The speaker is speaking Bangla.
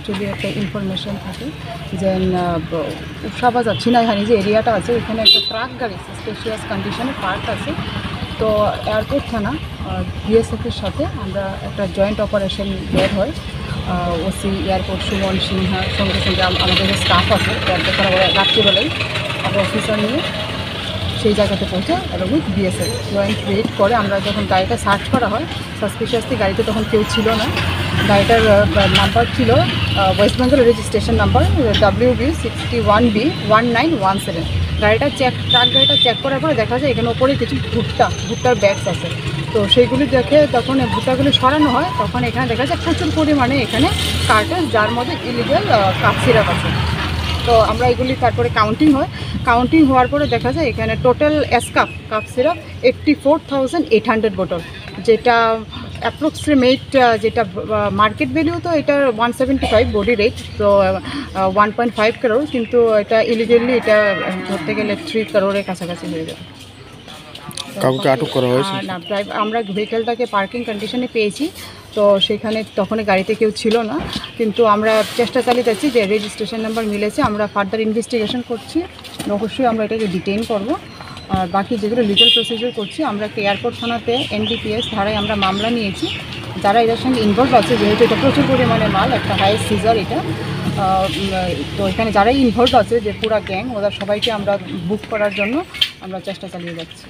অ্যাকচুয়ালি একটা ইনফরমেশন থাকে যে উষাবাজার ছিনাইহানি যে এরিয়াটা আছে ওইখানে একটা ট্রাক গাড়ি সাসপিশিয়াস কন্ডিশনে পার্ক আছে। তো এয়ারপোর্ট থানা বিএসএফের সাথে আমরা একটা জয়েন্ট অপারেশন বের হয়। ওসি এয়ারপোর্ট সুমন সিনহা সঙ্গে সঙ্গে আমাদের যে স্টাফ আছে এয়ারপোর্ট তারা রাত্রিবেলায় আমরা অফিসার নিয়ে সেই জায়গাতে পৌঁছে এবং উইথ বিএসএফ জয়েন্ট রেড করে আমরা যখন গাড়িটা সার্চ করা হয় সাসপিশিয়াসলি গাড়িতে তখন কেউ ছিল না। গাড়িটার নাম্বার ছিল West Bengal registration number WB61B 1917। গাড়িটা ট্রাক গাড়িটা চেক করার পরে দেখা যায় এখানে ওপরে কিছু ভুট্টার ব্যাগস আছে। তো সেইগুলি দেখে তখন ভুট্টাগুলি সরানো হয়, তখন এখানে দেখা যায় প্রচুর পরিমাণে এখানে কার্টেজ যার মধ্যে ইলিগাল কাপ সিরাপ আছে। তো আমরা এগুলি তারপরে কাউন্টিং হওয়ার পরে দেখা যায় এখানে টোটাল কাপ সিরাপ 84,800 বোতল, যেটা অ্যাপ্রক্সিমেট যেটা মার্কেট ভ্যালু তো এটার 175 বডি রেট, তো 1.5 crore, কিন্তু এটা ইলিগালি এটা ধরতে গেলে 3 crore কাছাকাছি হয়ে যাবে। কাউকে আটক করা হয়েছে না, আমরা ভেহিকেলটাকে পার্কিং কন্ডিশনে পেয়েছি, তো সেখানে তখন গাড়িতে কেউ ছিল না, কিন্তু আমরা চেষ্টা চালিয়ে যাচ্ছি যে রেজিস্ট্রেশন নাম্বার মিলেছে, আমরা ফার্দার ইনভেস্টিগেশন করছি, অবশ্যই আমরা এটাকে ডিটেইন করব। আর বাকি যেগুলো লিগাল প্রসিজার করছি, আমরা এয়ারপোর্ট থানাতে NDPS ধারায় আমরা মামলা নিয়েছি। যারা এটার সঙ্গে ইনভলভ আছে, যেহেতু এটা প্রচুর পরিমাণে মাল, একটা হাই সিজার এটা, তো এখানে যারাই ইনভলভ আছে যে পুরা গ্যাং, ওদের সবাইকে আমরা বুক করার জন্য আমরা চেষ্টা চালিয়ে যাচ্ছি।